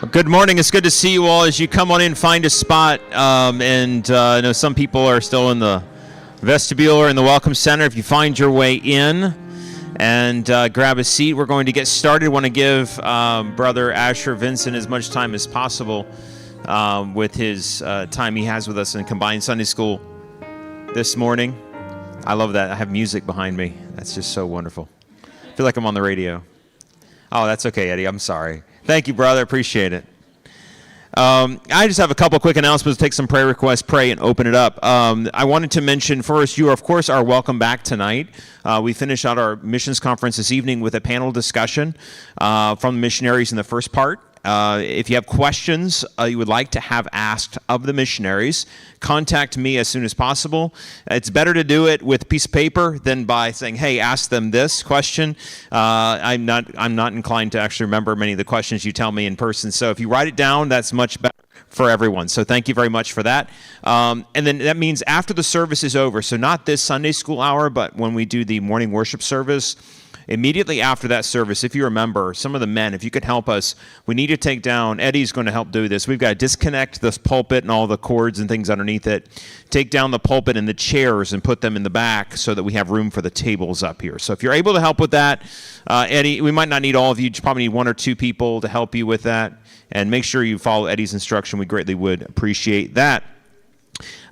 Well, good morning. It's good to see you all as you come on in, find a spot. I know some people are still in the vestibule or in the Welcome Center. If you find your way in and grab a seat, we're going to get started. I want to give Brother Asher Vincent as much time as possible with his time he has with us in Combined Sunday School this morning. I love that. I have music behind me. That's just so wonderful. I feel like I'm on the radio. Oh, that's okay, Eddie. I'm sorry. Thank you, brother. Appreciate it. I just have a couple quick announcements to take some prayer requests, pray, and open it up. I wanted to mention first, you, of course, are welcome back tonight. We finished out our missions conference this evening with a panel discussion from the missionaries in the first part. If you have questions you would like to have asked of the missionaries, contact me as soon as possible. It's better to do it with a piece of paper than by saying, hey, ask them this question. I'm not inclined to actually remember many of the questions you tell me in person. So if you write it down, that's much better for everyone. So thank you very much for that. And then that means after the service is over, so not this Sunday school hour, but when we do the morning worship service, immediately after that service, if you remember, some of the men, if you could help us, we need to take down, Eddie's going to help do this. We've got to disconnect this pulpit and all the cords and things underneath it, take down the pulpit and the chairs and put them in the back so that we have room for the tables up here. So if you're able to help with that, Eddie, we might not need all of you, probably need one or two people to help you with that. And make sure you follow Eddie's instruction. We greatly would appreciate that.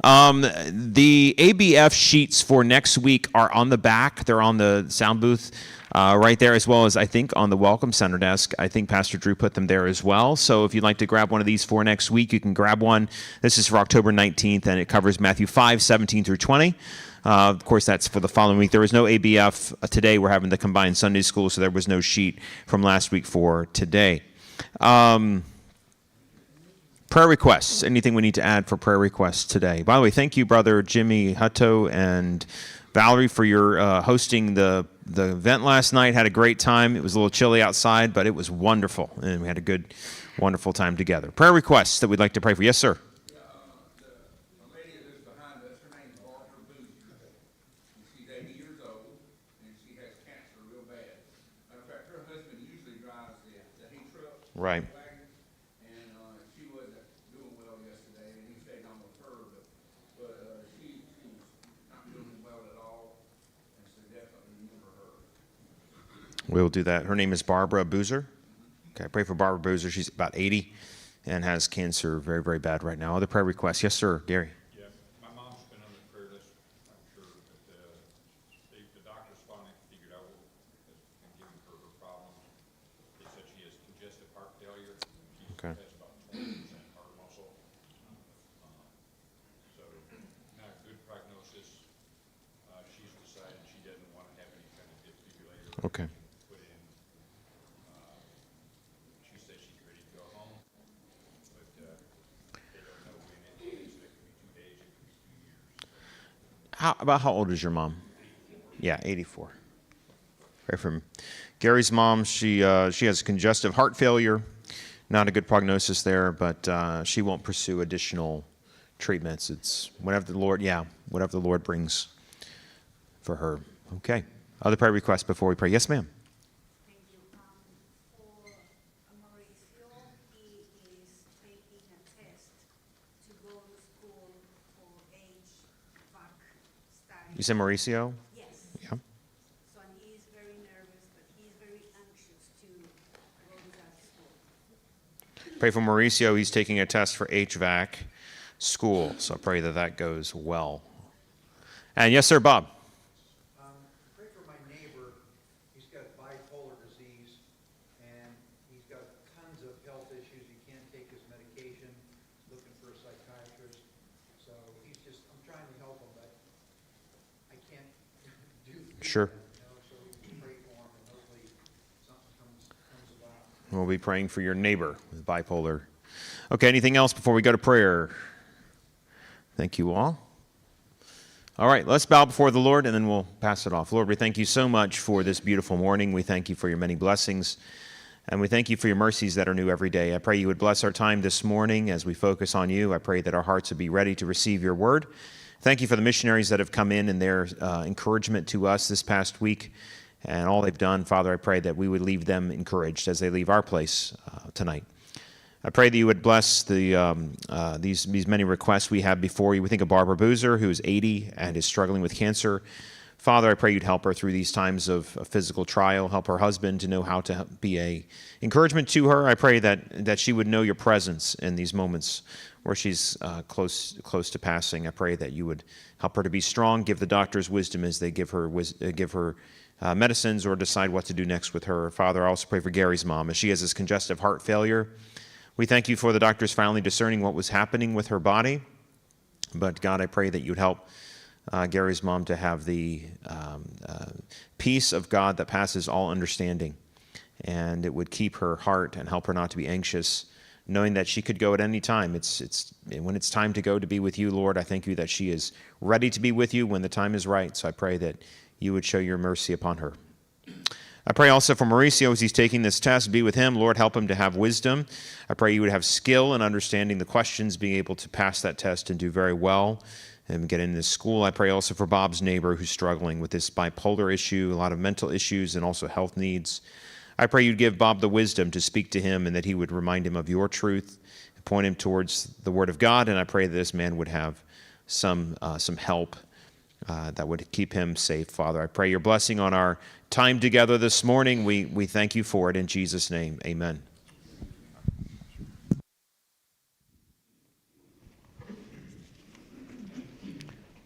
The ABF sheets for next week are on the back. They're on the sound booth right there, as well as I think on the Welcome Center desk. I think Pastor Drew put them there as well. So if you'd like to grab one of these for next week, you can grab one. This is for October 19th, and it covers Matthew 5:17 through 20. Of course, that's for the following week. There was no ABF today. We're having the Combined Sunday School, so there was no sheet from last week for today. Prayer requests. Anything we need to add for prayer requests today? By the way, thank you, Brother Jimmy Hutto and Valerie, for your hosting the event last night. Had a great time. It was a little chilly outside, but it was wonderful, and we had a good, wonderful time together. Prayer requests that we'd like to pray for. Yes, sir. The lady that is behind us, her name is Barbara Boozer. She's 80 years old, and she has cancer real bad. Matter of fact, her husband usually drives the hay truck. Right. She wasn't doing well yesterday, and he stayed on with her, but she's not doing well at all, and so definitely remember her. We'll do that. Her name is Barbara Boozer. Okay, pray for Barbara Boozer. She's about 80 and has cancer very, very bad right now. Other prayer requests? Yes, sir. Gary. Yeah, my mom's been on the prayer list, I'm sure, but the doctors finally figured out what has been giving her problems. They said she has congestive heart failure. Okay. Has about 20% heart muscle. So not a good prognosis. She's decided she doesn't want to have any kind of defibrillator. Okay. Put in. She says she's ready to go home, but they don't know when it is. It could be 2 days, it could be 2 years. About how old is your mom? Yeah, 84. Pray for Gary's mom. She has congestive heart failure. Not a good prognosis there, but she won't pursue additional treatments. It's whatever the Lord brings for her. Okay. Other prayer requests before we pray? Yes, ma'am. Thank you. For Mauricio, he is taking a test to go to school for HVAC study. You said Mauricio? Yes. Yeah. So and he is very nervous, but he's very anxious to go to that school. Pray for Mauricio. He's taking a test for HVAC school, so I pray that that goes well. And yes, sir, Bob. Pray for my neighbor. He's got bipolar disease, and he's got tons of health issues. He can't take his medication. He's looking for a psychiatrist. So I'm trying to help him, but I can't do that. Sure. So we pray for him, and hopefully something comes about. We'll be praying for your neighbor with bipolar. Okay, anything else before we go to prayer? Thank you all. All right, let's bow before the Lord, and then we'll pass it off. Lord, we thank you so much for this beautiful morning. We thank you for your many blessings, and we thank you for your mercies that are new every day. I pray you would bless our time this morning as we focus on you. I pray that our hearts would be ready to receive your word. Thank you for the missionaries that have come in and their encouragement to us this past week and all they've done. Father, I pray that we would leave them encouraged as they leave our place tonight. I pray that you would bless these many requests we have before you. We think of Barbara Boozer, who is 80 and is struggling with cancer. Father, I pray you'd help her through these times of physical trial, help her husband to know how to be a encouragement to her. I pray that she would know your presence in these moments where she's close to passing. I pray that you would help her to be strong, give the doctors wisdom as they give her medicines or decide what to do next with her. Father, I also pray for Gary's mom as she has this congestive heart failure. We thank you for the doctors finally discerning what was happening with her body. But God, I pray that you'd help Gary's mom to have the peace of God that passes all understanding, and it would keep her heart and help her not to be anxious, knowing that she could go at any time. When it's time to go to be with you, Lord, I thank you that she is ready to be with you when the time is right. So I pray that you would show your mercy upon her. I pray also for Mauricio as he's taking this test. Be with him. Lord, help him to have wisdom. I pray you would have skill in understanding the questions, being able to pass that test and do very well and get into school. I pray also for Bob's neighbor who's struggling with this bipolar issue, a lot of mental issues, and also health needs. I pray you'd give Bob the wisdom to speak to him and that he would remind him of your truth, point him towards the Word of God, and I pray that this man would have some help that would keep him safe, Father. I pray your blessing on our time together this morning. We thank you for it in Jesus' name. Amen.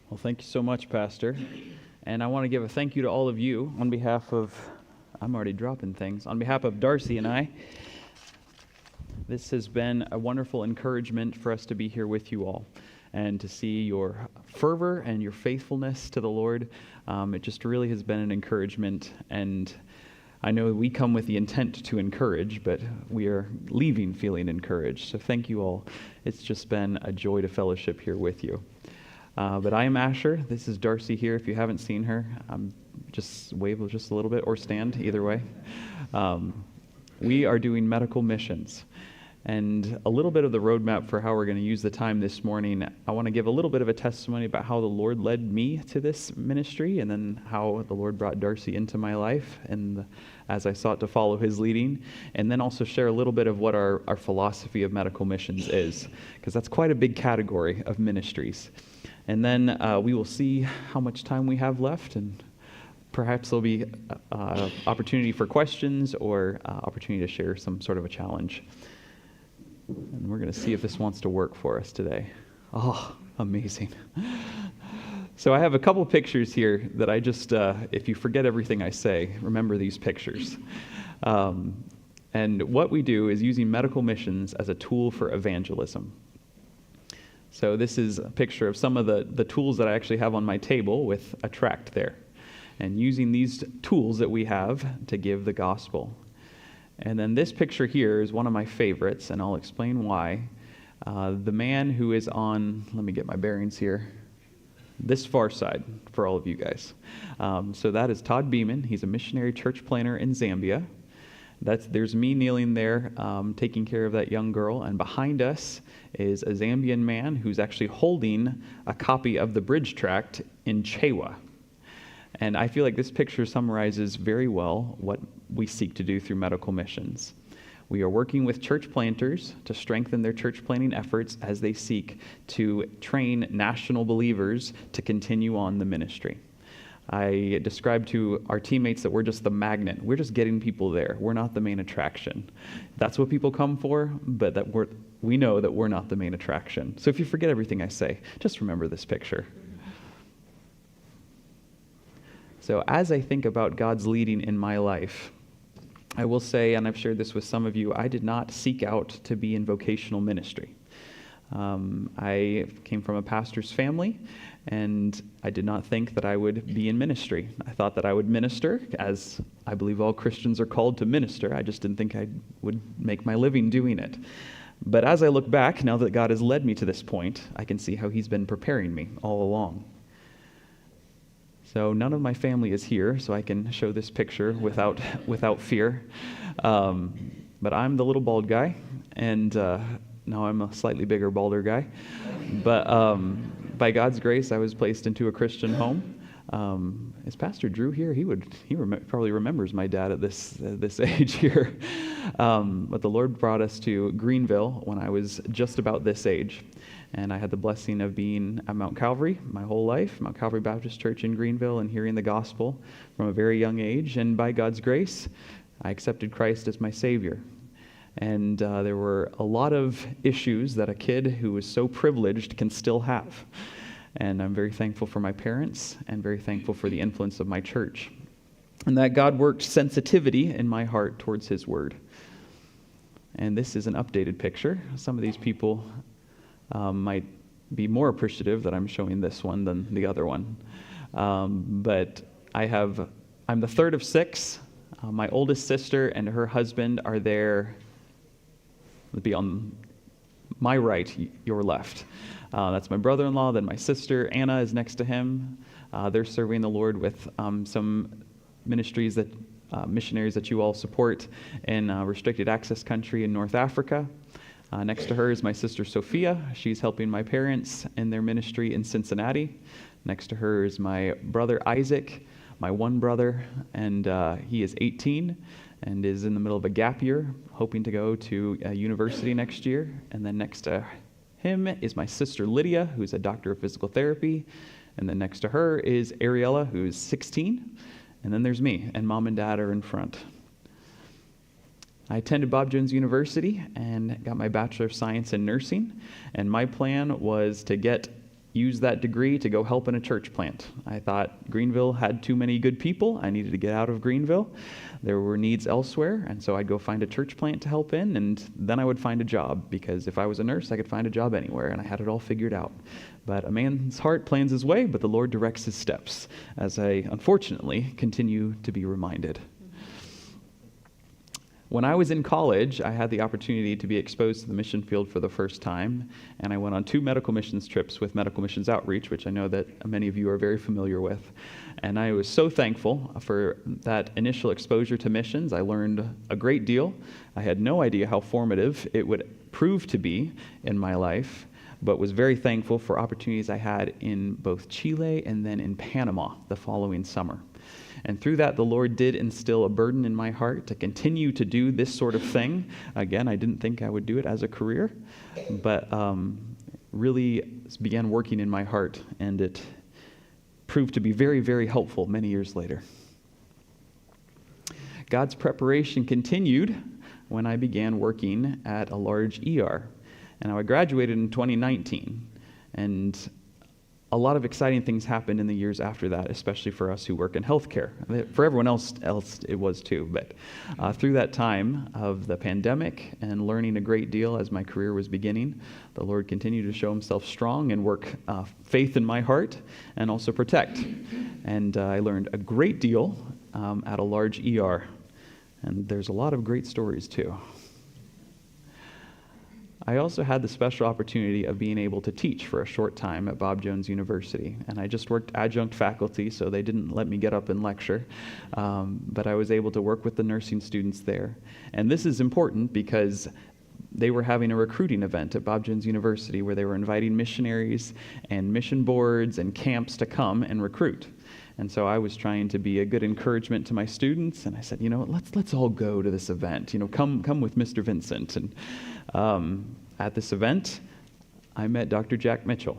Well, thank you so much, Pastor. And I want to give a thank you to all of you on behalf of, I'm already dropping things, on behalf of Darcy and I. This has been a wonderful encouragement for us to be here with you all and to see your fervor and your faithfulness to the Lord. It just really has been an encouragement, and I know we come with the intent to encourage, but we are leaving feeling encouraged. So thank you all. It's just been a joy to fellowship here with you. But I am Asher. This is Darcy here. If you haven't seen her, just wave just a little bit or stand, either way. We are doing medical missions. And a little bit of the roadmap for how we're going to use the time this morning, I want to give a little bit of a testimony about how the Lord led me to this ministry and then how the Lord brought Darcy into my life and as I sought to follow his leading, and then also share a little bit of what our philosophy of medical missions is, because that's quite a big category of ministries. And then we will see how much time we have left, and perhaps there'll be opportunity for questions or opportunity to share some sort of a challenge. And we're going to see if this wants to work for us today. Oh, amazing. So I have a couple pictures here that I just, if you forget everything I say, remember these pictures. And what we do is using medical missions as a tool for evangelism. So this is a picture of some of the tools that I actually have on my table with a tract there. And using these tools that we have to give the gospel. And then this picture here is one of my favorites, and I'll explain why. The man who is on, let me get my bearings here, this far side for all of you guys. So that is Todd Beeman. He's a missionary church planter in Zambia. There's me kneeling there taking care of that young girl, and behind us is a Zambian man who's actually holding a copy of the Bridge Tract in Chewa. And I feel like this picture summarizes very well what we seek to do through medical missions. We are working with church planters to strengthen their church planting efforts as they seek to train national believers to continue on the ministry. I described to our teammates that we're just the magnet. We're just getting people there. We're not the main attraction. That's what people come for, but we know that we're not the main attraction. So if you forget everything I say, just remember this picture. So as I think about God's leading in my life, I will say, and I've shared this with some of you, I did not seek out to be in vocational ministry. I came from a pastor's family, and I did not think that I would be in ministry. I thought that I would minister, as I believe all Christians are called to minister. I just didn't think I would make my living doing it. But as I look back, now that God has led me to this point, I can see how he's been preparing me all along. So none of my family is here, so I can show this picture without fear. But I'm the little bald guy, and now I'm a slightly bigger, balder guy. But by God's grace, I was placed into a Christian home. Is Pastor Drew here? Probably remembers my dad at this age here. But the Lord brought us to Greenville when I was just about this age. And I had the blessing of being at Mount Calvary my whole life, Mount Calvary Baptist Church in Greenville, and hearing the gospel from a very young age. And by God's grace, I accepted Christ as my Savior. And there were a lot of issues that a kid who was so privileged can still have. And I'm very thankful for my parents and very thankful for the influence of my church. And that God worked sensitivity in my heart towards His Word. And this is an updated picture. Some of these people might be more appreciative that I'm showing this one than the other one. But I'm the third of 6. My oldest sister and her husband are there. Let's be on my right, your left. That's my brother-in-law, then my sister Anna is next to him. They're serving the Lord with some ministries missionaries that you all support in restricted access country in North Africa. Next to her is my sister Sophia. She's helping my parents in their ministry in Cincinnati. Next to her is my brother Isaac, my one brother, and he is 18 and is in the middle of a gap year, hoping to go to university next year. And then next to him is my sister Lydia, who's a doctor of physical therapy. And then next to her is Ariella, who's 16. And then there's me, and Mom and Dad are in front. I attended Bob Jones University and got my Bachelor of Science in Nursing. And my plan was to use that degree to go help in a church plant. I thought Greenville had too many good people. I needed to get out of Greenville. There were needs elsewhere, and so I'd go find a church plant to help in, and then I would find a job, because if I was a nurse, I could find a job anywhere, and I had it all figured out. But a man's heart plans his way, but the Lord directs his steps, as I, unfortunately, continue to be reminded. When I was in college, I had the opportunity to be exposed to the mission field for the first time, and I went on 2 medical missions trips with Medical Missions Outreach, which I know that many of you are very familiar with. And I was so thankful for that initial exposure to missions. I learned a great deal. I had no idea how formative it would prove to be in my life, but was very thankful for opportunities I had in both Chile and then in Panama the following summer. And through that, the Lord did instill a burden in my heart to continue to do this sort of thing. Again, I didn't think I would do it as a career, but really began working in my heart, and it proved to be very, very helpful many years later. God's preparation continued when I began working at a large ER. And I graduated in 2019, and a lot of exciting things happened in the years after that, especially for us who work in healthcare. For everyone else it was too, but through that time of the pandemic and learning a great deal as my career was beginning, the Lord continued to show Himself strong and work faith in my heart and also protect. And I learned a great deal at a large ER, and there's a lot of great stories too. I also had the special opportunity of being able to teach for a short time at Bob Jones University. And I just worked adjunct faculty, so they didn't let me get up and lecture. But I was able to work with the nursing students there. And this is important because they were having a recruiting event at Bob Jones University where they were inviting missionaries and mission boards and camps to come and recruit. And so I was trying to be a good encouragement to my students, and I said, let's all go to this event. Come with Mr. Vincent. And at this event, I met Dr. Jack Mitchell.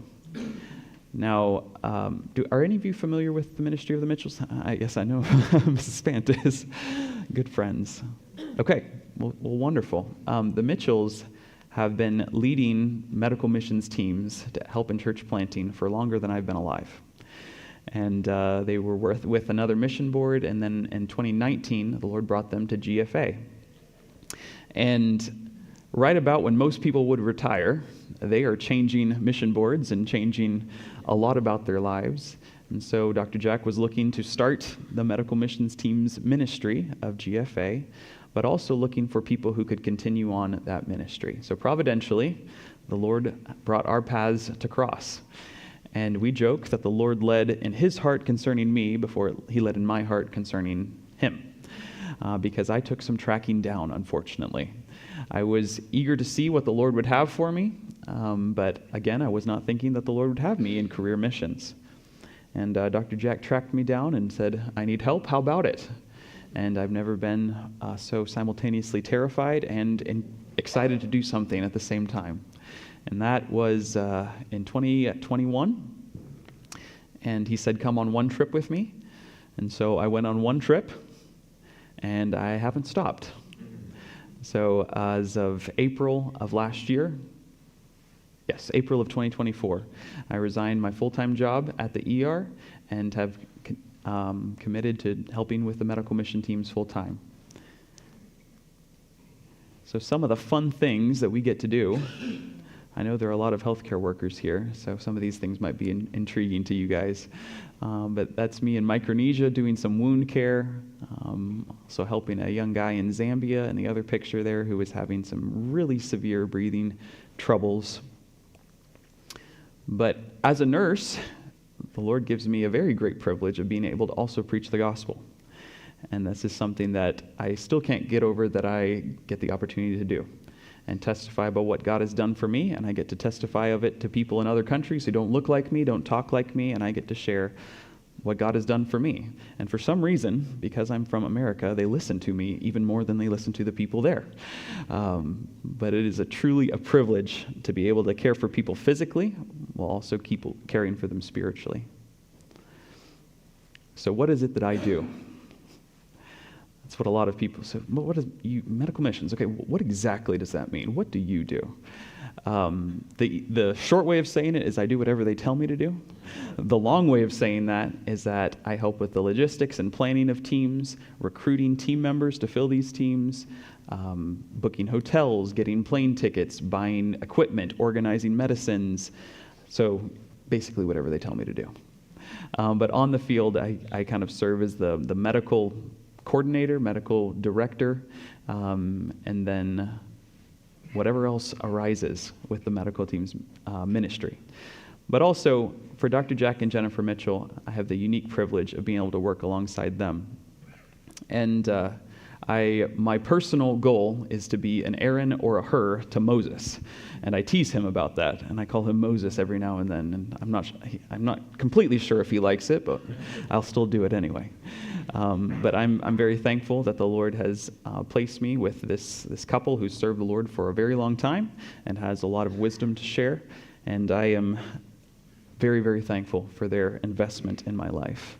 Now, are any of you familiar with the ministry of the Mitchells? Yes, I know Mrs. Spant is. Good friends. Okay, well, wonderful. The Mitchells have been leading medical missions teams to help in church planting for longer than I've been alive. And they were with another mission board, and then in 2019, the Lord brought them to GFA. And right about when most people would retire, they are changing mission boards and changing a lot about their lives. And so Dr. Jack was looking to start the medical missions team's ministry of GFA, but also looking for people who could continue on that ministry. So providentially, the Lord brought our paths to cross. And we joke that the Lord led in His heart concerning me before He led in my heart concerning Him. Because I took some tracking down, unfortunately. I was eager to see what the Lord would have for me, but again, I was not thinking that the Lord would have me in career missions. And Dr. Jack tracked me down and said, "I need help. How about it?" And I've never been so simultaneously terrified and excited to do something at the same time. And that was in 2021. And he said, "Come on one trip with me." And so I went on one trip, and I haven't stopped. So as of April of last year, yes, April of 2024, I resigned my full-time job at the ER and have committed to helping with the medical mission teams full-time. So some of the fun things that we get to do, I know there are a lot of healthcare workers here, so some of these things might be intriguing to you guys. But that's me in Micronesia doing some wound care, also helping a young guy in Zambia, and the other picture there who was having some really severe breathing troubles. But as a nurse, the Lord gives me a very great privilege of being able to also preach the gospel. And this is something that I still can't get over, that I get the opportunity to do and testify about what God has done for me, and I get to testify of it to people in other countries who don't look like me, don't talk like me, and I get to share what God has done for me. And for some reason, because I'm from America, they listen to me even more than they listen to the people there. But it is truly a privilege to be able to care for people physically while also keep caring for them spiritually. So what is it that I do? That's what a lot of people say. What is medical missions? Okay, what exactly does that mean? What do you do? The short way of saying it is I do whatever they tell me to do. The long way of saying that is that I help with the logistics and planning of teams, recruiting team members to fill these teams, booking hotels, getting plane tickets, buying equipment, organizing medicines. So basically whatever they tell me to do. But on the field, I kind of serve as the medical coordinator, medical director, and then whatever else arises with the medical team's ministry. But also, for Dr. Jack and Jennifer Mitchell, I have the unique privilege of being able to work alongside them. And my personal goal is to be an Aaron or a Hur to Moses. And I tease him about that, and I call him Moses every now and then. And I'm not completely sure if he likes it, but I'll still do it anyway. But I'm very thankful that the Lord has placed me with this couple who served the Lord for a very long time and has a lot of wisdom to share. And I am very, very thankful for their investment in my life.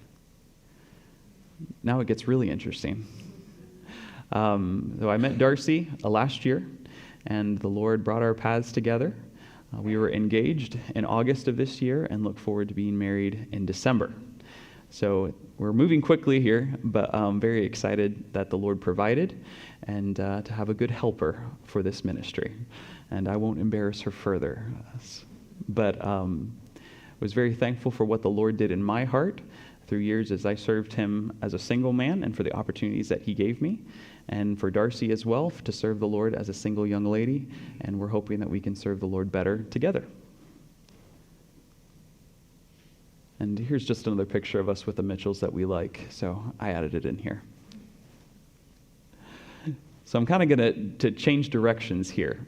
Now it gets really interesting. So I met Darcy last year, and the Lord brought our paths together. We were engaged in August of this year and look forward to being married in December. So we're moving quickly here, but I'm very excited that the Lord provided and to have a good helper for this ministry. And I won't embarrass her further. But was very thankful for what the Lord did in my heart through years as I served him as a single man and for the opportunities that he gave me. And for Darcy as well, to serve the Lord as a single young lady. And we're hoping that we can serve the Lord better together. And here's just another picture of us with the Mitchells that we like. So I added it in here. So I'm kind of going to change directions here.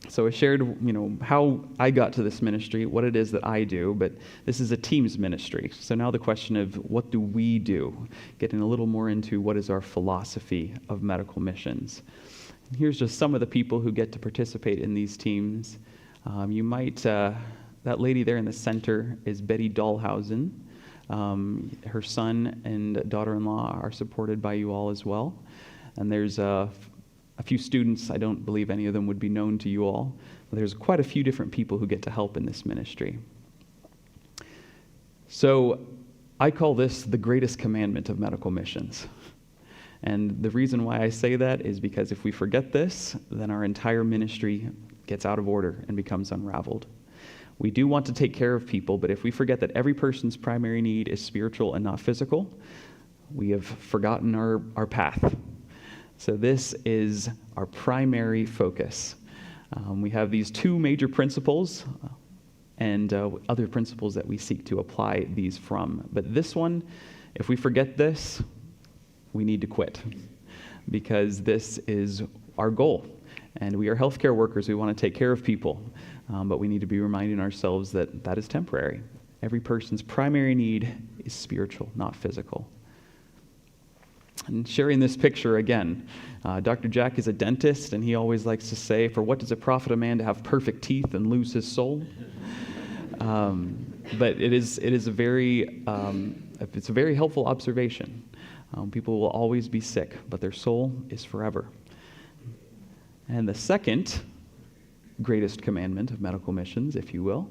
So I shared, how I got to this ministry, what it is that I do, but this is a team's ministry. So now the question of what do we do? Getting a little more into what is our philosophy of medical missions. And here's just some of the people who get to participate in these teams. You might, that lady there in the center is Betty Dahlhausen. Her son and daughter-in-law are supported by you all as well. And there's a few students, I don't believe any of them would be known to you all. But there's quite a few different people who get to help in this ministry. So I call this the greatest commandment of medical missions. And the reason why I say that is because if we forget this, then our entire ministry gets out of order and becomes unraveled. We do want to take care of people, but if we forget that every person's primary need is spiritual and not physical, we have forgotten our path. So this is our primary focus. We have these two major principles and other principles that we seek to apply these from. But this one, if we forget this, we need to quit because this is our goal. And we are healthcare workers. We want to take care of people. But we need to be reminding ourselves that that is temporary. Every person's primary need is spiritual, not physical. And sharing this picture again, Dr. Jack is a dentist, and he always likes to say, "For what does it profit a man to have perfect teeth and lose his soul?" But it is a very helpful observation. People will always be sick, but their soul is forever. And the second greatest commandment of medical missions, if you will,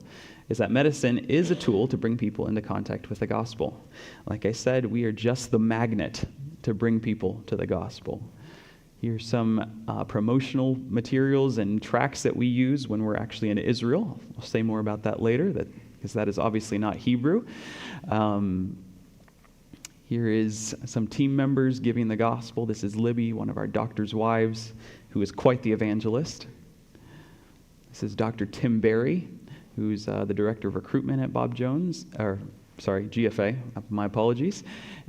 is that medicine is a tool to bring people into contact with the gospel. Like I said, we are just the magnet to bring people to the gospel. Here's some promotional materials and tracts that we use when we're actually in Israel. I'll say more about that later, because that is obviously not Hebrew. Here is some team members giving the gospel. This is Libby, one of our doctor's wives, who is quite the evangelist. This is Dr. Tim Berry, who's the director of recruitment at GFA. My apologies.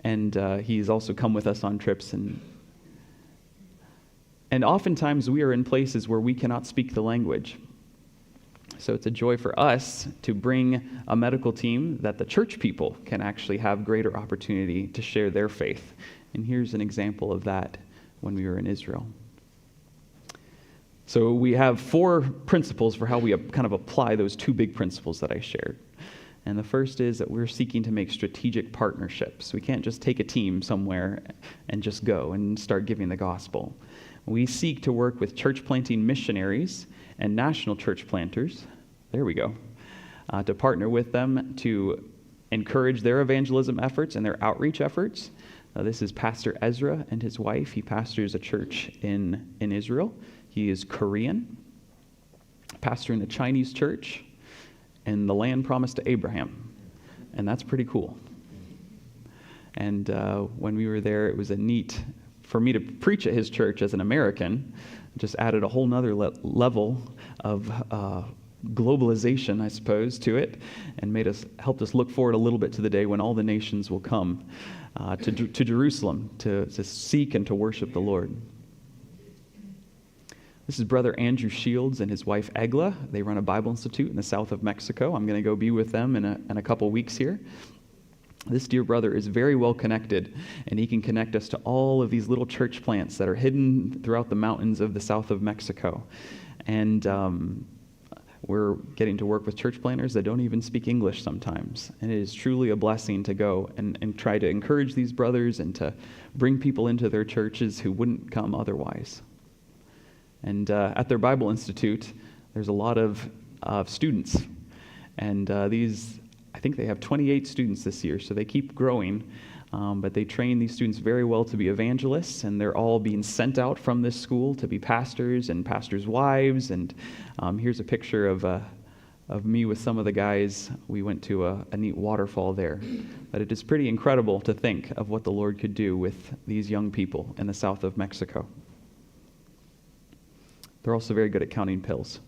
And he's also come with us on trips. And oftentimes we are in places where we cannot speak the language. So it's a joy for us to bring a medical team that the church people can actually have greater opportunity to share their faith. And here's an example of that when we were in Israel. So we have 4 principles for how we kind of apply those 2 big principles that I shared. And the first is that we're seeking to make strategic partnerships. We can't just take a team somewhere and just go and start giving the gospel. We seek to work with church planting missionaries and national church planters, to partner with them to encourage their evangelism efforts and their outreach efforts. This is Pastor Ezra and his wife. He pastors a church in Israel. He is Korean, pastoring a Chinese church in the land promised to Abraham. And that's pretty cool. And when we were there, it was for me to preach at his church as an American, just added a whole nother level of globalization, I suppose, to it, and helped us look forward a little bit to the day when all the nations will come to Jerusalem to seek and to worship the Lord. This is Brother Andrew Shields and his wife Egla. They run a Bible Institute in the south of Mexico. I'm going to go be with them in a couple weeks here. This dear brother is very well connected, and he can connect us to all of these little church plants that are hidden throughout the mountains of the south of Mexico. And we're getting to work with church planters that don't even speak English sometimes. And it is truly a blessing to go and try to encourage these brothers and to bring people into their churches who wouldn't come otherwise. And at their Bible Institute, there's a lot of students. And I think they have 28 students this year, so they keep growing. But they train these students very well to be evangelists, and they're all being sent out from this school to be pastors and pastors' wives. And here's a picture of me with some of the guys. We went to a neat waterfall there. But it is pretty incredible to think of what the Lord could do with these young people in the south of Mexico. They're also very good at counting pills.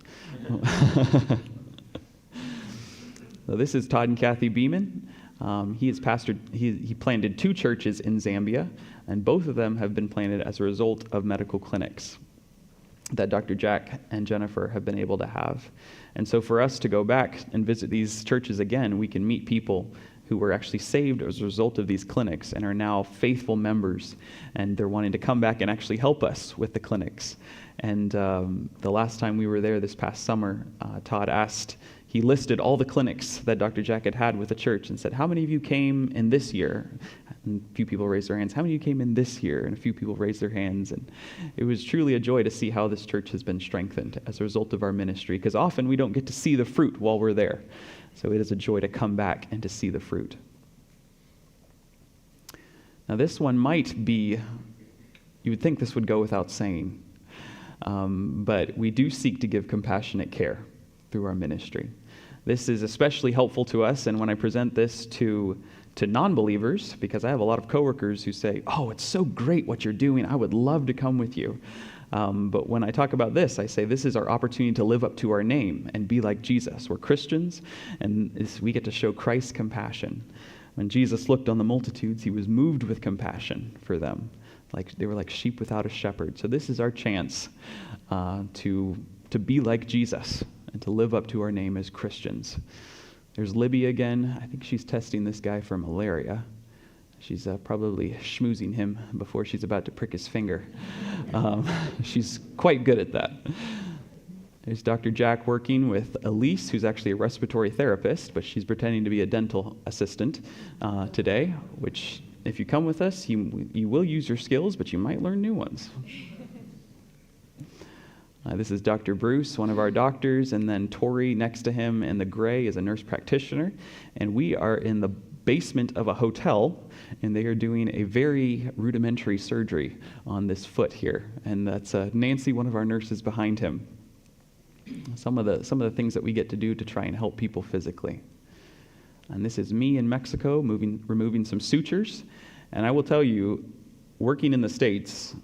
So this is Todd and Kathy Beeman. He is pastored. He planted 2 churches in Zambia, and both of them have been planted as a result of medical clinics that Dr. Jack and Jennifer have been able to have. And so for us to go back and visit these churches again, we can meet people who were actually saved as a result of these clinics and are now faithful members, and they're wanting to come back and actually help us with the clinics. And the last time we were there this past summer, Todd he listed all the clinics that Dr. Jack had with the church and said, "How many of you came in this year?" And a few people raised their hands. "How many of you came in this year?" And a few people raised their hands. And it was truly a joy to see how this church has been strengthened as a result of our ministry, because often we don't get to see the fruit while we're there. So it is a joy to come back and to see the fruit. Now this one might be, you would think this would go without saying, but we do seek to give compassionate care through our ministry. This is especially helpful to us, and when I present this to non-believers, because I have a lot of coworkers who say, "Oh, it's so great what you're doing. I would love to come with you." But when I talk about this, I say this is our opportunity to live up to our name and be like Jesus. We're Christians, and we get to show Christ's compassion. When Jesus looked on the multitudes, he was moved with compassion for them. Like they were like sheep without a shepherd. So this is our chance to be like Jesus and to live up to our name as Christians. There's Libby again. I think she's testing this guy for malaria. She's probably schmoozing him before she's about to prick his finger. She's quite good at that. There's Dr. Jack working with Elise, who's actually a respiratory therapist, but she's pretending to be a dental assistant today, which, if you come with us, you will use your skills, but you might learn new ones. This is Dr. Bruce, one of our doctors, and then Tori next to him in the gray is a nurse practitioner. And we are in the basement of a hotel, and they are doing a very rudimentary surgery on this foot here. And that's Nancy, one of our nurses behind him. Some of the things that we get to do to try and help people physically. And this is me in Mexico removing some sutures. And I will tell you, working in the States,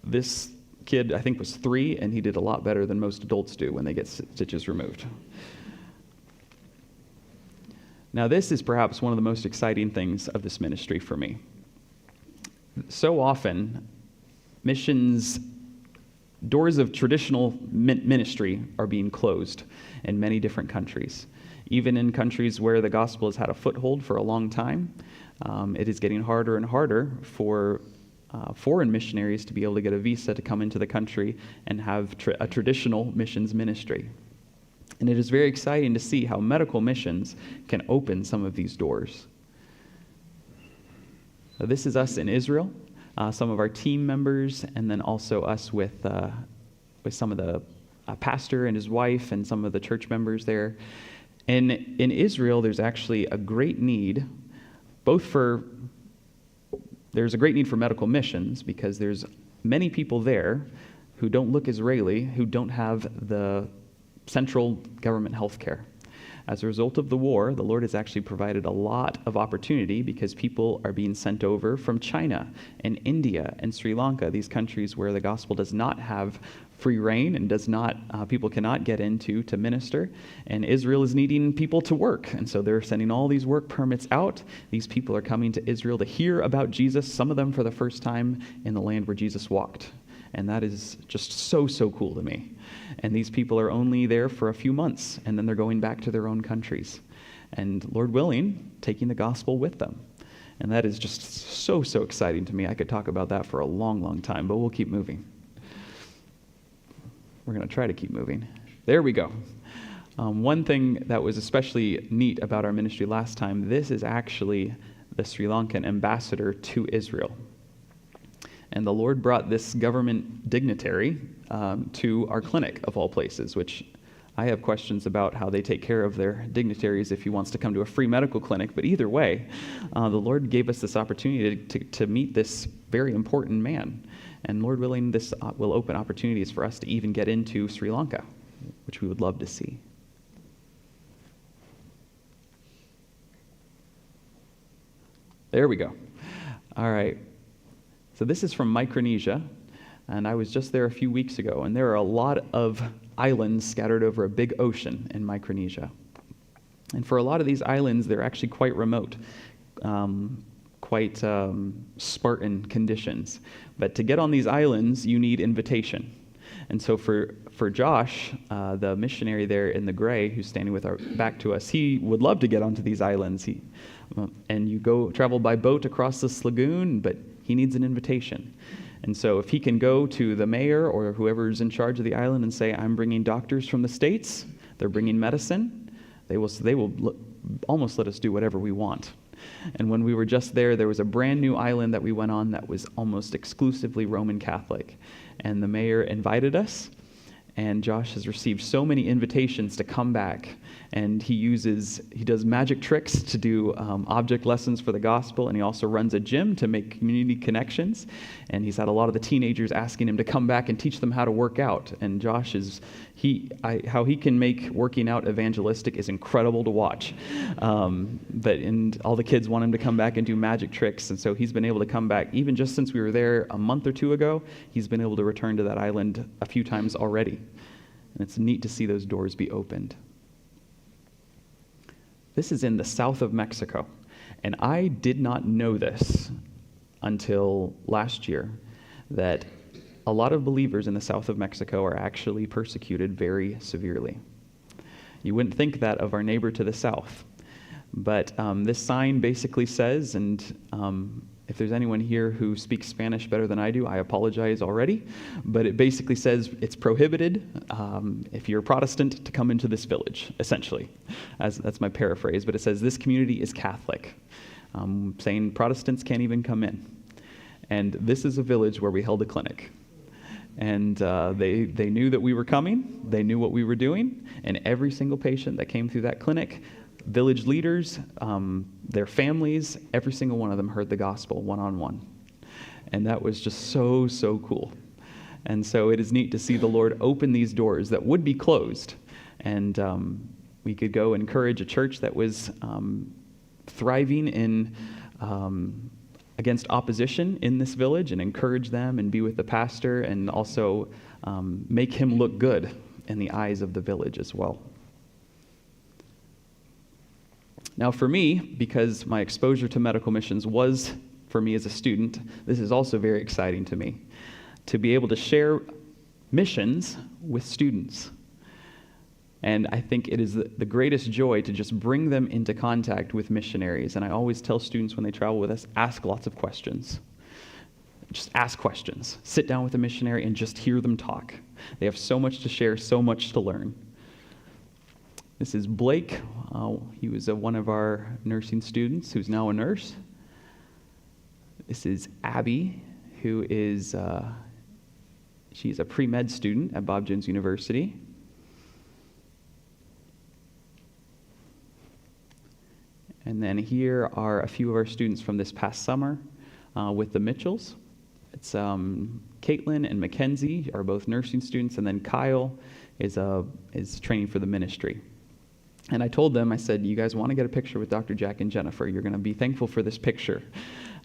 this kid, I think, was 3, and he did a lot better than most adults do when they get stitches removed. Now, this is perhaps one of the most exciting things of this ministry for me. So often, missions, doors of traditional ministry are being closed in many different countries. Even in countries where the gospel has had a foothold for a long time, it is getting harder and harder for foreign missionaries to be able to get a visa to come into the country and have a traditional missions ministry. And it is very exciting to see how medical missions can open some of these doors. So this is us in Israel, some of our team members, and then also us with some of the pastor and his wife and some of the church members there. And in Israel, there's actually a great need, there's a great need for medical missions because there's many people there who don't look Israeli, who don't have the central government health care. As a result of the war, the Lord has actually provided a lot of opportunity because people are being sent over from China and India and Sri Lanka, these countries where the gospel does not have free reign and people cannot get into to minister. And Israel is needing people to work. And so they're sending all these work permits out. These people are coming to Israel to hear about Jesus, some of them for the first time in the land where Jesus walked. And that is just so, so cool to me. And these people are only there for a few months, and then they're going back to their own countries. And Lord willing, taking the gospel with them. And that is just so, so exciting to me. I could talk about that for a long, long time, but we'll keep moving. We're going to try to keep moving. There we go. One thing that was especially neat about our ministry last time, this is actually the Sri Lankan ambassador to Israel. And the Lord brought this government dignitary to our clinic, of all places, which I have questions about how they take care of their dignitaries if he wants to come to a free medical clinic. But either way, the Lord gave us this opportunity to meet this very important man. And Lord willing, this will open opportunities for us to even get into Sri Lanka, which we would love to see. There we go. All right. So this is from Micronesia, and I was just there a few weeks ago, and there are a lot of islands scattered over a big ocean in Micronesia. And for a lot of these islands, they're actually quite remote, quite Spartan conditions. But to get on these islands, you need invitation. And so for Josh, the missionary there in the gray, who's standing with our back to us, he would love to get onto these islands. And you travel by boat across this lagoon, but he needs an invitation. And so if he can go to the mayor or whoever's in charge of the island and say, I'm bringing doctors from the States, they're bringing medicine, they will almost let us do whatever we want. And when we were just there was a brand new island that we went on that was almost exclusively Roman Catholic. And the mayor invited us, and Josh has received so many invitations to come back. And he does magic tricks to do object lessons for the gospel, and he also runs a gym to make community connections. And he's had a lot of the teenagers asking him to come back and teach them how to work out. And Josh how he can make working out evangelistic is incredible to watch. And all the kids want him to come back and do magic tricks, and so he's been able to come back. Even just since we were there a month or two ago, he's been able to return to that island a few times already. And it's neat to see those doors be opened. This is in the south of Mexico, and I did not know this until last year, that a lot of believers in the south of Mexico are actually persecuted very severely. You wouldn't think that of our neighbor to the south, But this sign basically says, and if there's anyone here who speaks Spanish better than I do, I apologize already. But it basically says it's prohibited, if you're a Protestant, to come into this village, essentially. That's my paraphrase. But it says this community is Catholic, saying Protestants can't even come in. And this is a village where we held a clinic. And they knew that we were coming. They knew what we were doing. And every single patient that came through that clinic, village leaders, their families, every single one of them heard the gospel one-on-one. And that was just so, so cool. And so it is neat to see the Lord open these doors that would be closed. And we could go encourage a church that was thriving in against opposition in this village and encourage them and be with the pastor and also make him look good in the eyes of the village as well. Now for me, because my exposure to medical missions was for me as a student, this is also very exciting to me, to be able to share missions with students. And I think it is the greatest joy to just bring them into contact with missionaries. And I always tell students when they travel with us, ask lots of questions. Just ask questions. Sit down with a missionary and just hear them talk. They have so much to share, so much to learn. This is Blake. He was one of our nursing students who's now a nurse. This is Abby, who is, she's a pre-med student at Bob Jones University. And then here are a few of our students from this past summer with the Mitchells. It's Caitlin and Mackenzie are both nursing students, and then Kyle is training for the ministry. And I told them, I said, you guys want to get a picture with Dr. Jack and Jennifer. You're going to be thankful for this picture.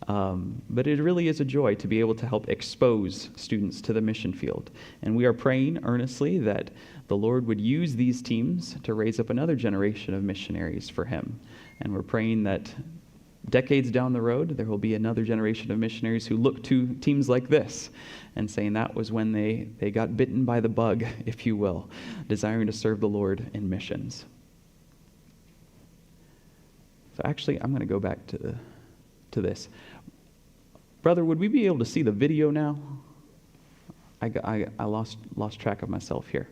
But it really is a joy to be able to help expose students to the mission field. And we are praying earnestly that the Lord would use these teams to raise up another generation of missionaries for him. And we're praying that decades down the road, there will be another generation of missionaries who look to teams like this and saying that was when they got bitten by the bug, if you will, desiring to serve the Lord in missions. So actually, I'm going to go back to this. Brother, would we be able to see the video now? I lost track of myself here.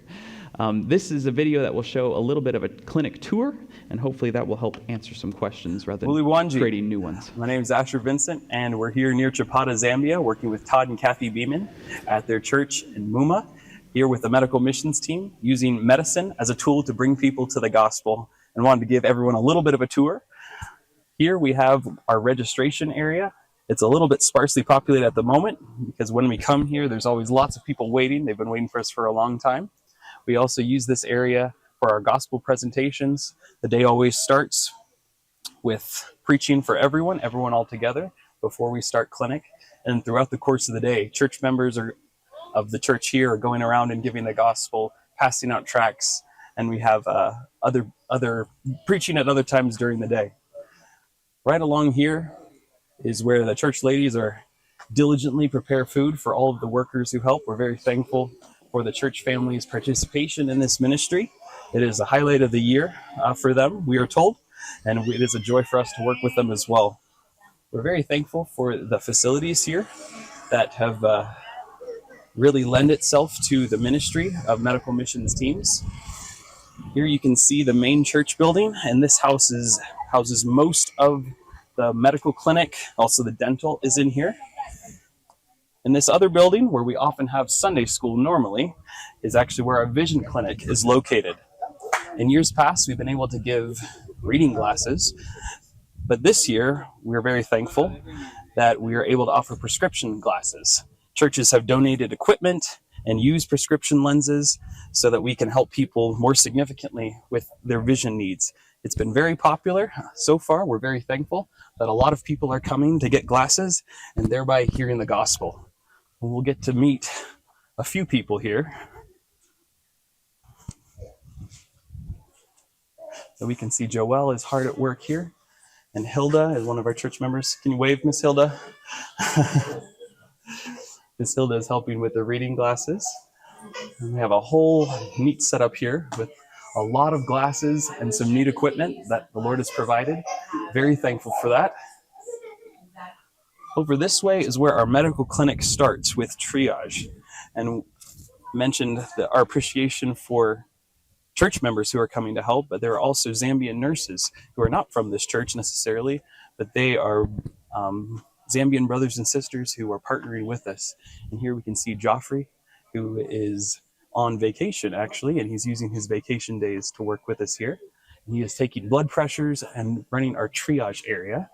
This is a video that will show a little bit of a clinic tour, and hopefully that will help answer some questions rather than creating new ones. My name is Asher Vincent, and we're here near Chapata, Zambia, working with Todd and Kathy Beeman at their church in Muma, here with the medical missions team, using medicine as a tool to bring people to the gospel, and wanted to give everyone a little bit of a tour. Here we have our registration area. It's a little bit sparsely populated at the moment because when we come here, there's always lots of people waiting. They've been waiting for us for a long time. We also use this area for our gospel presentations. The day always starts with preaching for everyone all together before we start clinic. And throughout the course of the day, church members of the church here are going around and giving the gospel, passing out tracts, and we have other preaching at other times during the day. Right along here is where the church ladies are diligently prepare food for all of the workers who help. We're very thankful for the church family's participation in this ministry. It is a highlight of the year for them, we are told, and it is a joy for us to work with them as well. We're very thankful for the facilities here that have really lend itself to the ministry of medical missions teams. Here you can see the main church building, and this houses most of the medical clinic. Also the dental is in here. And this other building, where we often have Sunday school normally, is actually where our vision clinic is located. In years past, we've been able to give reading glasses, but this year, we're very thankful that we are able to offer prescription glasses. Churches have donated equipment and used prescription lenses so that we can help people more significantly with their vision needs. It's been very popular so far. We're very thankful that a lot of people are coming to get glasses and thereby hearing the gospel. And we'll get to meet a few people here. So we can see Joelle is hard at work here, and Hilda is one of our church members. Can you wave, Miss Hilda? Miss Hilda is helping with the reading glasses. And we have a whole neat setup here with a lot of glasses and some neat equipment that the Lord has provided. Very thankful for that. Over this way is where our medical clinic starts with triage. And mentioned our appreciation for church members who are coming to help, but there are also Zambian nurses who are not from this church necessarily, but they are Zambian brothers and sisters who are partnering with us. And here we can see Joffrey, who is on vacation actually, and he's using his vacation days to work with us here. And he is taking blood pressures and running our triage area.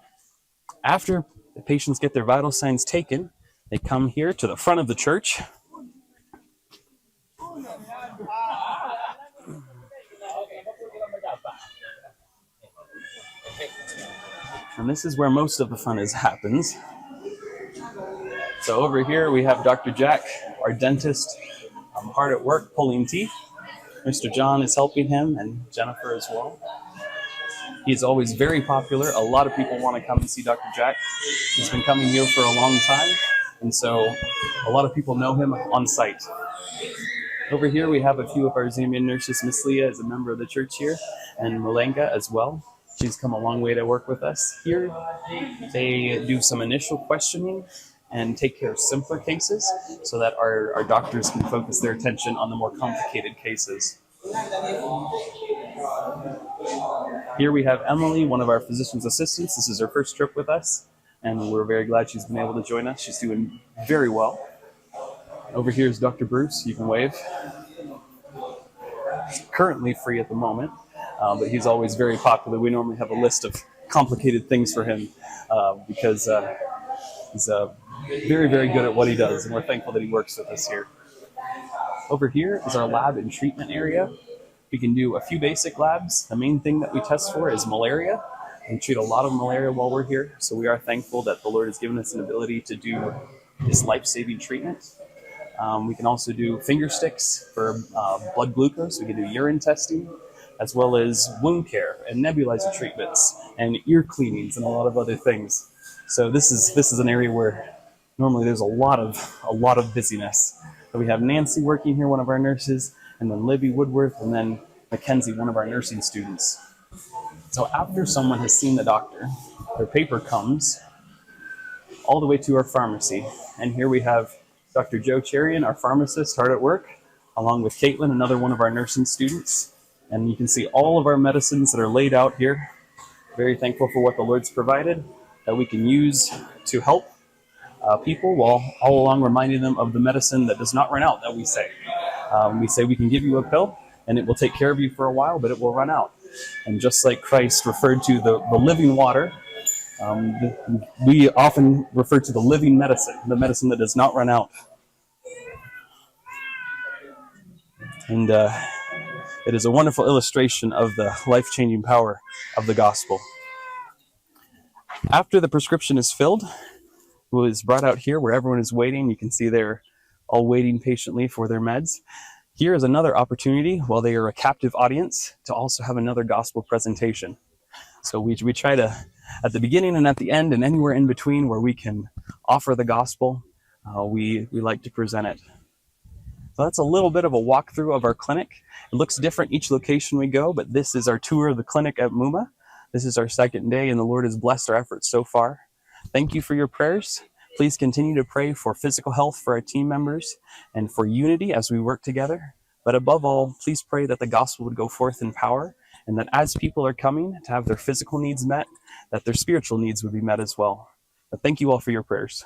After the patients get their vital signs taken, they come here to the front of the church. And this is where most of the fun happens. So over here we have Dr. Jack, our dentist, hard at work pulling teeth. Mr. John is helping him, and Jennifer as well. He's always very popular. A lot of people want to come and see Dr. Jack. He's been coming here for a long time, and so a lot of people know him on site. Over here we have a few of our Zambian nurses. Miss Leah is a member of the church here, and Malenga as well. She's come a long way to work with us. Here they do some initial questioning and take care of simpler cases so that our doctors can focus their attention on the more complicated cases. Here we have Emily, one of our physician's assistants. This is her first trip with us, and we're very glad she's been able to join us. She's doing very well. Over here is Dr. Bruce. You can wave. He's currently free at the moment, but he's always very popular. We normally have a list of complicated things for him because he's very, very good at what he does, and we're thankful that he works with us here. Over here is our lab and treatment area. We can do a few basic labs. The main thing that we test for is malaria. We treat a lot of malaria while we're here, so we are thankful that the Lord has given us an ability to do this life-saving treatment. We can also do finger sticks for blood glucose. We can do urine testing, as well as wound care and nebulizer treatments and ear cleanings and a lot of other things. So this is an area where normally there's a lot of busyness. So we have Nancy working here, one of our nurses, and then Libby Woodworth, and then Mackenzie, one of our nursing students. So after someone has seen the doctor, their paper comes all the way to our pharmacy. And here we have Dr. Joe Cherian, our pharmacist, hard at work, along with Caitlin, another one of our nursing students. And you can see all of our medicines that are laid out here. Very thankful for what the Lord's provided that we can use to help people, while all along reminding them of the medicine that does not run out that we say. We say we can give you a pill and it will take care of you for a while, but it will run out. And just like Christ referred to the living water, we often refer to the living medicine, the medicine that does not run out. And it is a wonderful illustration of the life-changing power of the gospel. After the prescription is filled, it is brought out here where everyone is waiting. You can see they're all waiting patiently for their meds. Here is another opportunity, while they are a captive audience, to also have another gospel presentation. So we try to, at the beginning and at the end and anywhere in between where we can offer the gospel, we like to present it. So that's a little bit of a walkthrough of our clinic. It looks different each location we go, but this is our tour of the clinic at Muma. This is our second day, and the Lord has blessed our efforts so far. Thank you for your prayers. Please continue to pray for physical health for our team members and for unity as we work together. But above all, please pray that the gospel would go forth in power, and that as people are coming to have their physical needs met, that their spiritual needs would be met as well. But thank you all for your prayers.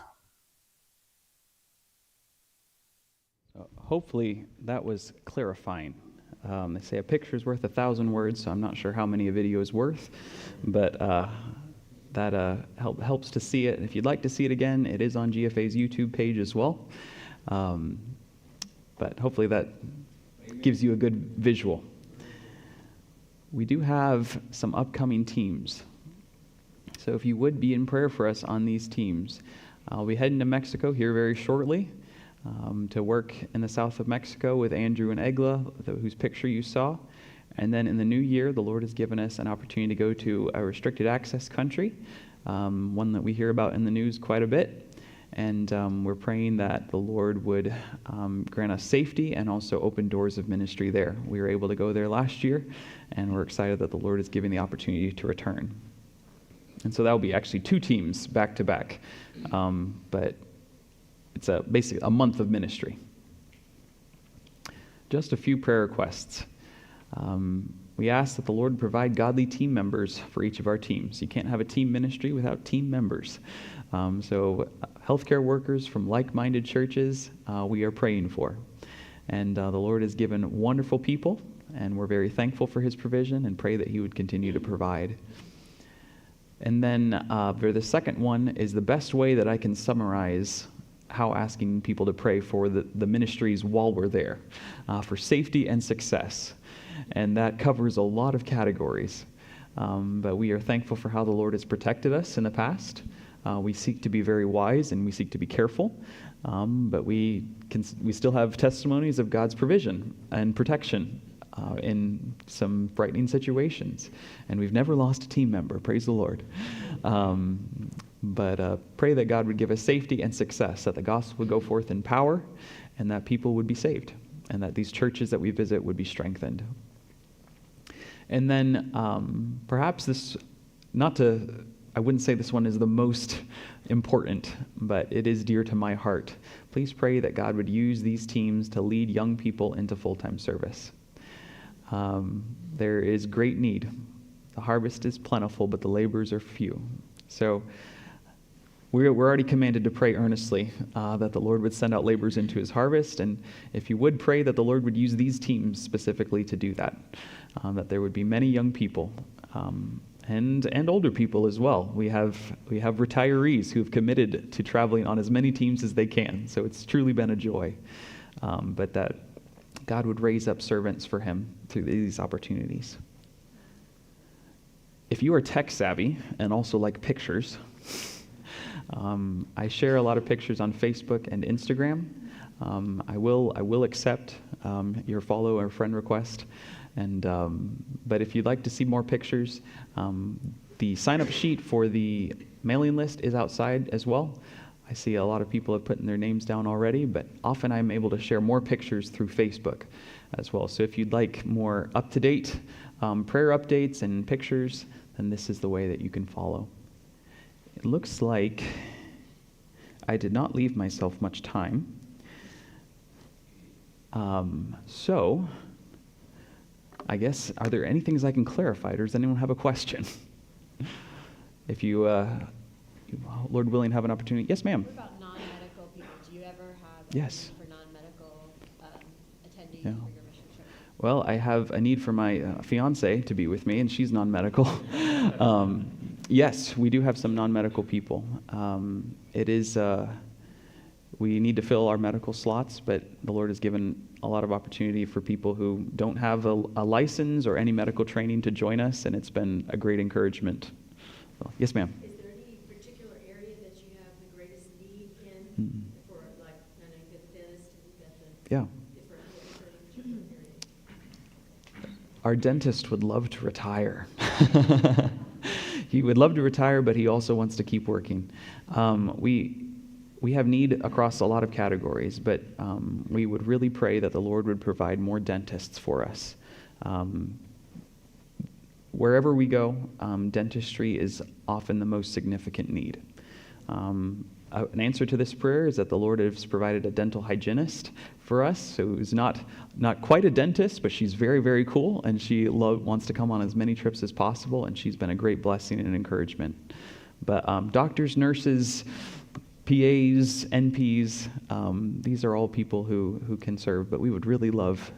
Hopefully that was clarifying. They say a picture's worth 1,000 words, so I'm not sure how many a video is worth, but that helps to see it. If you'd like to see it again, it is on GFA's YouTube page as well. But hopefully that gives you a good visual. We do have some upcoming teams. So if you would be in prayer for us on these teams. I'll be heading to Mexico here very shortly to work in the south of Mexico with Andrew and Egla, whose picture you saw. And then in the new year, the Lord has given us an opportunity to go to a restricted access country, one that we hear about in the news quite a bit. And we're praying that the Lord would grant us safety and also open doors of ministry there. We were able to go there last year, and we're excited that the Lord is giving the opportunity to return. And so that will be actually 2 teams back to back, but it's basically a month of ministry. Just a few prayer requests. We ask that the Lord provide godly team members for each of our teams. You can't have a team ministry without team members. So healthcare workers from like-minded churches, we are praying for. And the Lord has given wonderful people, and we're very thankful for his provision and pray that he would continue to provide. And then for the second one is the best way that I can summarize how asking people to pray for the ministries while we're there, for safety and success. And that covers a lot of categories. But we are thankful for how the Lord has protected us in the past. We seek to be very wise and we seek to be careful. But we still have testimonies of God's provision and protection in some frightening situations. And we've never lost a team member, praise the Lord. But pray that God would give us safety and success, that the gospel would go forth in power, and that people would be saved, and that these churches that we visit would be strengthened. And then perhaps I wouldn't say this one is the most important, but it is dear to my heart. Please pray that God would use these teams to lead young people into full-time service. There is great need. The harvest is plentiful, but the laborers are few. So we're already commanded to pray earnestly that the Lord would send out laborers into his harvest. And if you would pray that the Lord would use these teams specifically to do that, that there would be many young people and older people as well. We have retirees who have committed to traveling on as many teams as they can. So it's truly been a joy. But that God would raise up servants for him through these opportunities. If you are tech savvy and also like pictures, I share a lot of pictures on Facebook and Instagram. I will accept your follow or friend request. But if you'd like to see more pictures, the sign-up sheet for the mailing list is outside as well. I see a lot of people have put their names down already, but often I'm able to share more pictures through Facebook as well. So if you'd like more up-to-date prayer updates and pictures, then this is the way that you can follow. It looks like I did not leave myself much time. So I guess, are there any things I can clarify, or does anyone have a question? If you, Lord willing, have an opportunity. Yes, ma'am. What about non-medical people? Do you ever have Yes. a need for non-medical attendees Yeah. for your mission trip? Well, I have a need for my fiance to be with me, and she's non-medical. Yes, we do have some non-medical people. It is, we need to fill our medical slots, but the Lord has given a lot of opportunity for people who don't have a license or any medical training to join us, and it's been a great encouragement. So, yes, ma'am. Is there any particular area that you have the greatest need in for, like, I know you've got the dentist and you've got the Yeah. different area? Our dentist would love to retire. He would love to retire, but he also wants to keep working. We have need across a lot of categories, but we would really pray that the Lord would provide more dentists for us. Wherever we go, dentistry is often the most significant need. An answer to this prayer is that the Lord has provided a dental hygienist for us, so who's not quite a dentist, but she's very, very cool, and she wants to come on as many trips as possible, and she's been a great blessing and encouragement. But doctors, nurses, PAs, NPs, these are all people who can serve, but we would really love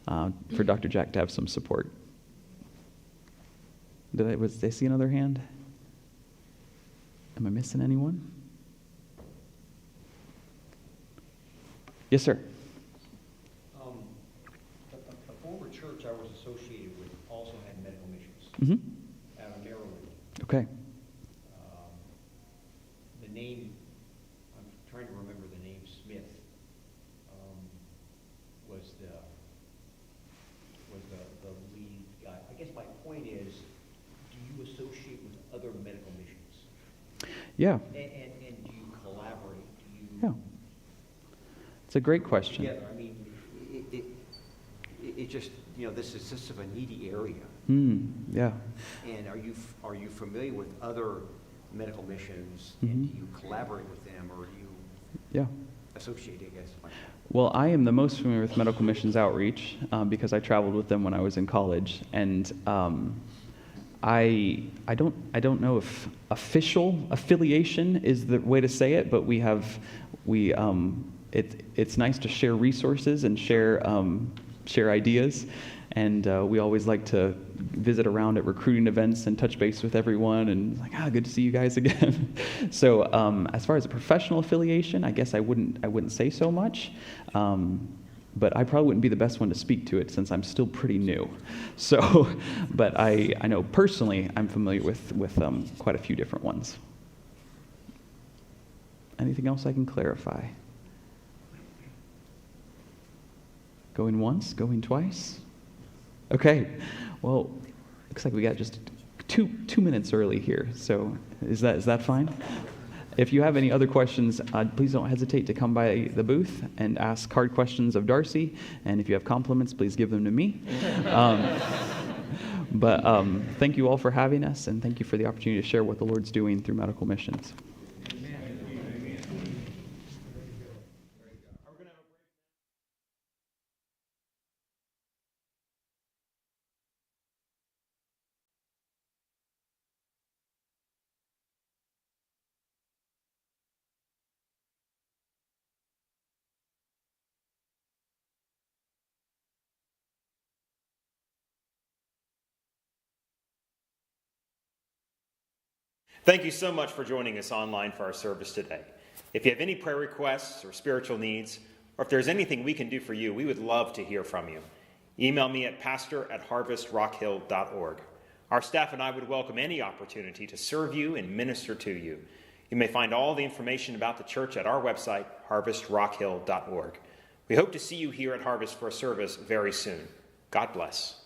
for Dr. Jack to have some support. Did I see another hand? Am I missing anyone? Yes, sir. A former church I was associated with also had medical missions Mm-hmm. out of Maryland. Okay. The name, I'm trying to remember the name, Smith, was the lead guy. I guess my point is, do you associate with other medical missions? Yeah. And do you collaborate? Yeah. It's a great question. Together. I mean, it just, this is just of a needy area. Yeah. And are you familiar with other medical missions? And do you collaborate with them, or do you Yeah. associate, I guess? Well, I am the most familiar with Medical Missions Outreach because I traveled with them when I was in college, and I don't know if official affiliation is the way to say it, but it's nice to share resources and share ideas, and we always like to visit around at recruiting events and touch base with everyone, and good to see you guys again. So as far as a professional affiliation, I guess I wouldn't say so much, but I probably wouldn't be the best one to speak to it since I'm still pretty new. So, but I know personally I'm familiar with quite a few different ones. Anything else I can clarify? Going once, going twice? Okay, well, looks like we got just two minutes early here, so is that fine? If you have any other questions, please don't hesitate to come by the booth and ask hard questions of Darcy, and if you have compliments, please give them to me. But thank you all for having us, and thank you for the opportunity to share what the Lord's doing through Medical Missions. Thank you so much for joining us online for our service today. If you have any prayer requests or spiritual needs, or if there's anything we can do for you, we would love to hear from you. Email me at pastor@harvestrockhhill.org. Our staff and I would welcome any opportunity to serve you and minister to you. You may find all the information about the church at our website, harvestrockhhill.org. We hope to see you here at Harvest for a service very soon. God bless.